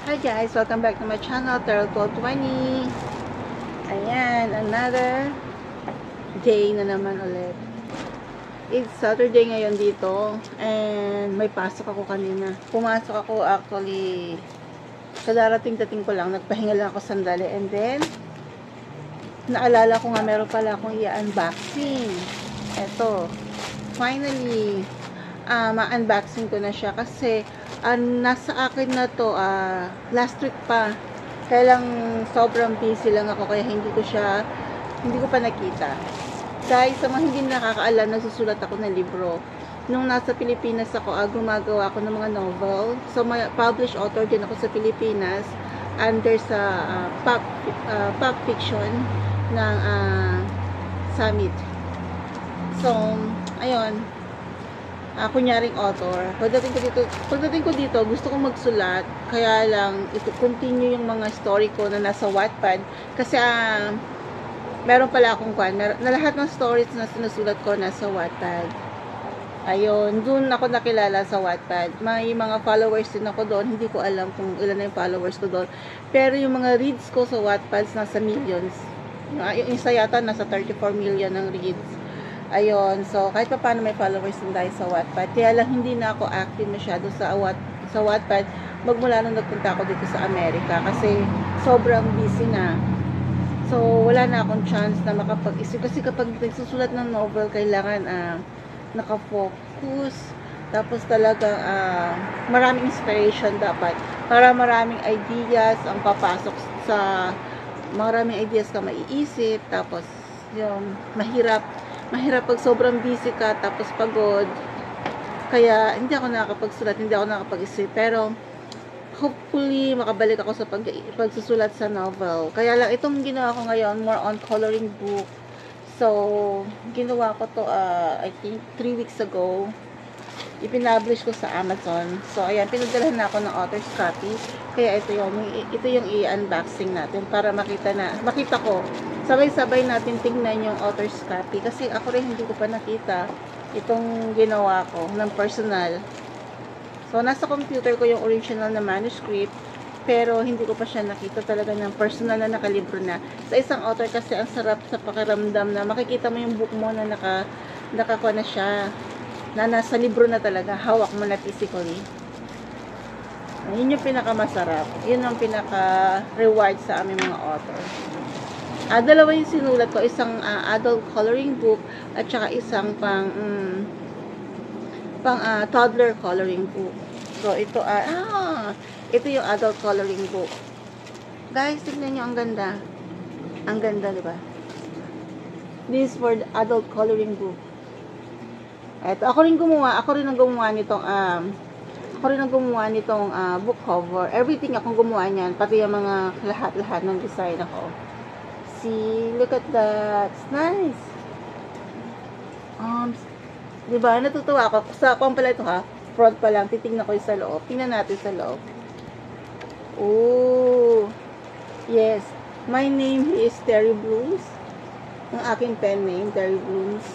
Hi guys, welcome back to my channel, Tarot 1220. Ayan, another day na naman ulit. It's Saturday ngayon dito and may pasok ako kanina. Pumasok ako actually sa darating-dating ko lang, nagpahinga lang ako sandali and then naalala ko nga meron pala akong i-unboxing. Eto, finally ma-unboxing ko na siya kasi nasa akin na to last week pa, kaya lang sobrang busy lang ako kaya hindi ko pa nakita. Guys, sa mga hindi nakakaalam, nagsusulat ako ng libro. Nung nasa Pilipinas ako, gumagawa ako ng mga novel. So may published author din ako sa Pilipinas under sa pop fiction ng Summit. So ayun, kunyaring author. Pagdating ko dito, gusto kong magsulat, kaya lang ito continue yung mga story ko na nasa Wattpad kasi meron pala akong na lahat ng stories na sinusulat ko nasa Wattpad. Ayun, dun ako nakilala sa Wattpad. May mga followers din ako doon. Hindi ko alam kung ilan na yung followers ko doon. Pero yung mga reads ko sa Wattpad nasa millions. Yung isa yata nasa 34 million ng reads. Ayun, so kahit pa paano may followers din tayo sa Wattpad. Kaya lang hindi na ako active masyado sa Wattpad magmula nung nagpunta ako dito sa Amerika kasi sobrang busy na. So wala na akong chance na makapag-isip kasi kapag nagsusulat ng novel kailangan nakafocus, tapos talagang maraming inspiration dapat para maraming ideas ang papasok sa maraming ideas ka maiisip, tapos yung mahirap pag sobrang busy ka tapos pagod. Kaya hindi ako nakakapagsulat, hindi ako nakakapag-isip. Pero hopefully makabalik ako sa pagsusulat sa novel. Kaya lang itong ginawa ko ngayon more on coloring book. So ginawa ko to I think 3 weeks ago. I-publish ko sa Amazon. So ayan, pinadalhan na ako ng author's copy. Kaya ito yung i-unboxing natin para makita ko. Sabay-sabay natin tingnan yung author's copy kasi ako rin hindi ko pa nakita itong ginawa ko ng personal. So nasa computer ko yung original na manuscript pero hindi ko pa siya nakita talaga ng personal na nakalibro na. Sa isang author kasi ang sarap sa pakiramdam na makikita mo yung book mo na nakakuha na siya, na nasa libro na talaga, hawak mo na physically. Yun yung pinakamasarap. Yun ang pinaka-reward sa aming mga author. Dalawa yung sinulat ko, isang adult coloring book at saka isang pang toddler coloring book. So ito ito yung adult coloring book. Guys, tignan nyo, ang ganda. Ang ganda, di ba? This is for the adult coloring book. Ito, ako rin ang gumawa nitong book cover. Everything akong gumawa niyan, pati yung mga lahat ng design ako. See, look at that. It's nice. Diba? Natutuwa ako. Sa pang pala ito front pa lang. Titingnan ko yung sa loob. Tingnan natin sa loob. Oh. Yes. My name is Terry Blooms. Ang aking pen name, Terry Blooms.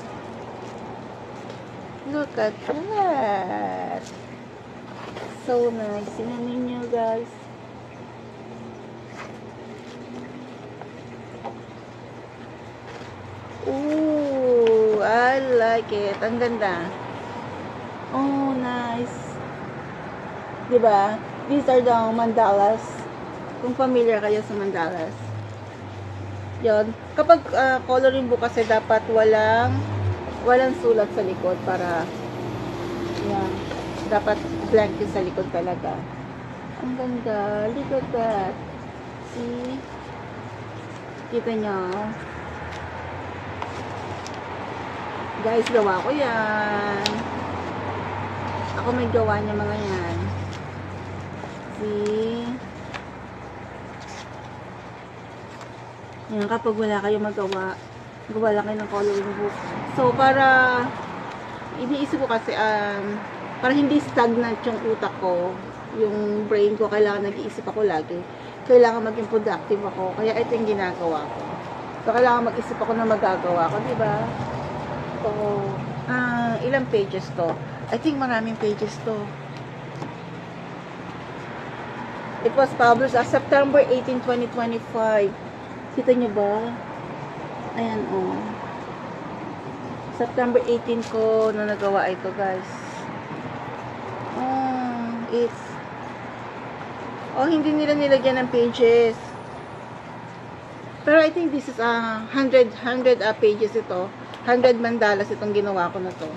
Look at that. So nice. Tingnan ninyo, guys. Ooh, I like it. Ang ganda. Oh, nice. Diba? These are the mandalas. Kung familiar kayo sa mandalas. Yun. Kapag coloring book kasi dapat walang sulat sa likod para yan. Dapat blank yung sa likod talaga. Ang ganda. Look at that. See? Kita nyo? Guys, gawa ko yan. Ako may gawa niya mga yan. See? Yan, kapag wala kayo magawa, gawa lang kayo ng coloring book. So, para iniisip ko kasi, para hindi stagnant yung utak ko, yung brain ko, kailangan nag-iisip ako lagi. Kailangan maging productive ako. Kaya ito yung ginagawa ko. So, kailangan mag-isip ako na magagawa ko, diba? So, ilang pages to? I think maraming pages to. It was published September 18, 2025. Kita nyo ba? Ayan, oh. September 18 ko na nagawa ito, guys. Hindi nila nilagyan ng pages. Pero I think this is 100 pages ito. 100 mandalas itong ginawa ko na to.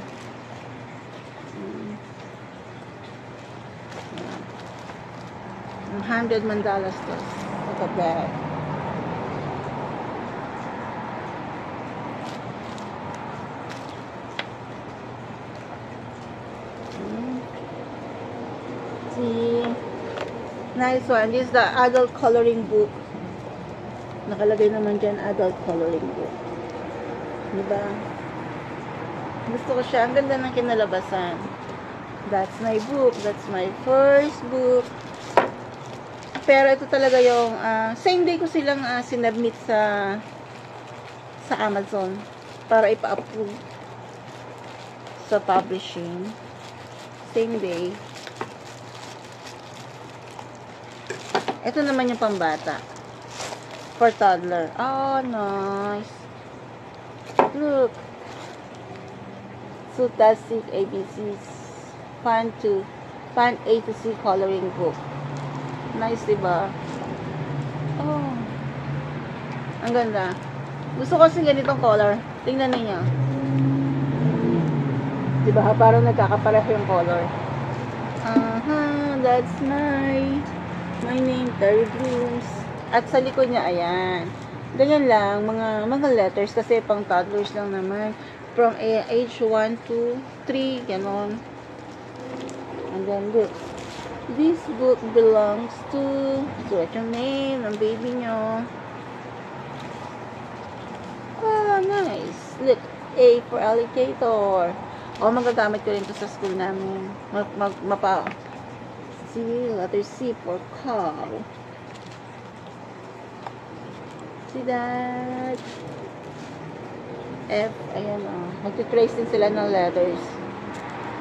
100 mandalas to. Look at that. See? Nice one. This is the adult coloring book. Nakalagay naman dyan, adult coloring book. Diba? Gusto ko siya. Ang ganda ng kinalabasan. That's my book. That's my first book. Pero ito talaga yung same day ko silang sinubmit sa Amazon para ipa-approve sa publishing. Same day. Ito naman yung pambata. For toddler. Oh, nice. Look. Fantastic ABCs. Fun A to C coloring book. Nice, diba? Oh. Ang ganda. Gusto ko kasi ganitong color. Tingnan niyo. Diba? Parang nagkakapareho yung color. That's my name, Terry Blooms. At sa likod niya, ayan. Ganyan lang, mga letters kasi pang toddlers lang naman. From age 1 to 3, ganon. And then look. This book belongs to what's your name, ang baby nyo. Oh, nice. Look, A for alligator. Magagamit ko rin ito sa school namin. C, letter C for cow. See that? F, ayan o. Magti-trace din sila ng letters.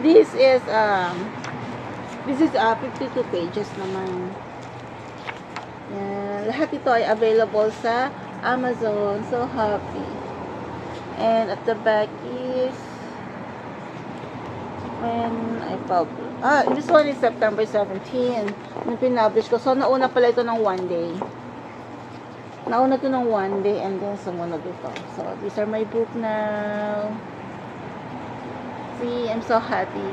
This is 52 pages naman. Yan. Lahat ito ay available sa Amazon. So happy. And at the back is when I publish. This one is September 17 nung pinablish ko. So nauna pala ito ng 1 day. Nauna ito ng 1 day and then sumunod ito. So these are my book now. See, I'm so happy.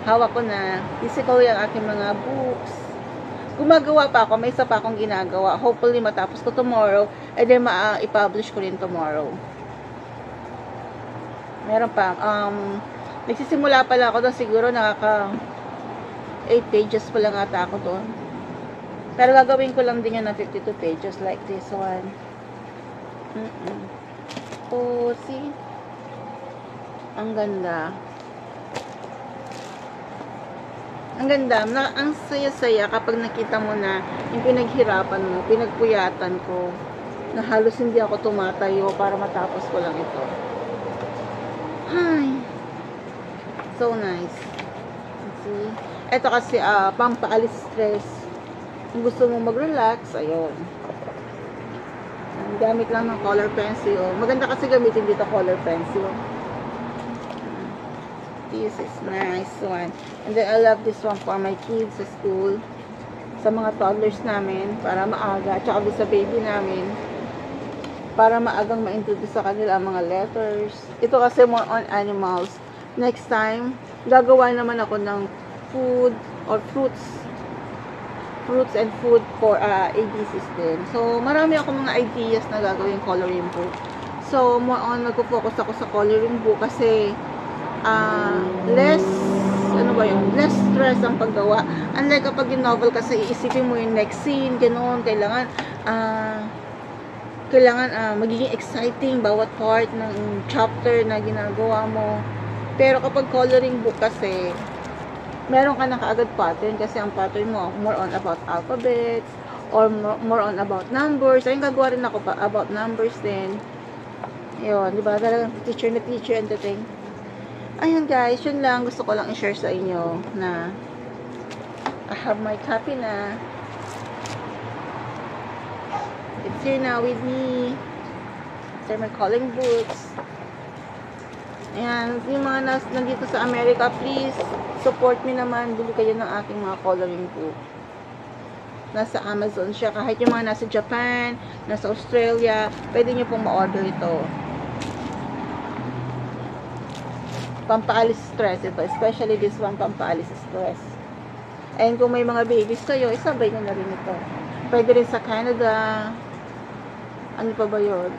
Hawak ko na. Physical yung aking mga books. Gumagawa pa ako. May isa pa akong ginagawa. Hopefully matapos ko tomorrow. And then i-publish ko rin tomorrow. Meron pa. Nagsisimula pala ako doon. Siguro nakaka 8 pages pa lang ata ako doon. Pero gagawin ko lang din yun ng 52 pages like this one. Oh, see? Ang ganda. Ang ganda. Ang saya-saya kapag nakita mo na yung pinaghirapan mo, pinagpuyatan ko, na halos hindi ako tumatayo para matapos ko lang ito. Hi! So nice. See? Ito kasi pampaalis stress. Kung gusto mo mag-relax, ayun. Gamit lang ng color pencil. Maganda kasi gamitin dito color pencil. This is nice one. And then I love this one for my kids sa school. Sa mga toddlers namin. Para maaga. Tsaka sa baby namin. Para maagang ma-introduce sa kanila ang mga letters. Ito kasi more on animals. Next time, gagawa naman ako ng food or fruits and food for ABCs din. So, marami ako mga ideas na gagawin coloring book. So, more on nagpo-focus ako sa coloring book kasi less stress ang paggawa. Unlike kapag yung novel kasi iisipin mo yung next scene, ganoon, kailangan magiging exciting bawat part ng chapter na ginagawa mo. Pero kapag coloring book kasi meron ka na kaagad pattern kasi ang pattern mo more on about alphabets or more on about numbers. Ayun, gagawa rin ako about numbers din. Yun, di ba? Talagang teacher na teacher and the thing. Ayun guys, yun lang. Gusto ko lang i-share sa inyo na I have my copy na. It's here now with me. These are my calling books. Ayan, yung mga nandito sa America, please support me naman. Bili kayo ng aking mga coloring book. Nasa Amazon siya. Kahit yung mga nasa Japan, nasa Australia, pwede nyo pong ma-order ito. Pampaalis stress ito. Especially this one, pampaalis stress. And kung may mga babies kayo, isabay nyo na rin ito. Pwede rin sa Canada. Ano pa ba yun?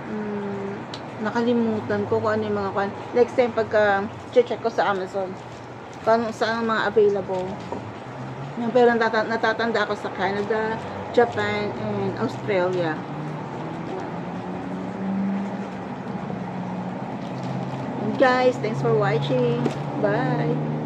Nakalimutan ko kung ano yung mga next time pagka check ko sa Amazon kung saan ang mga available. Pero natatanda ako sa Canada, Japan, and Australia. And guys, thanks for watching. Bye!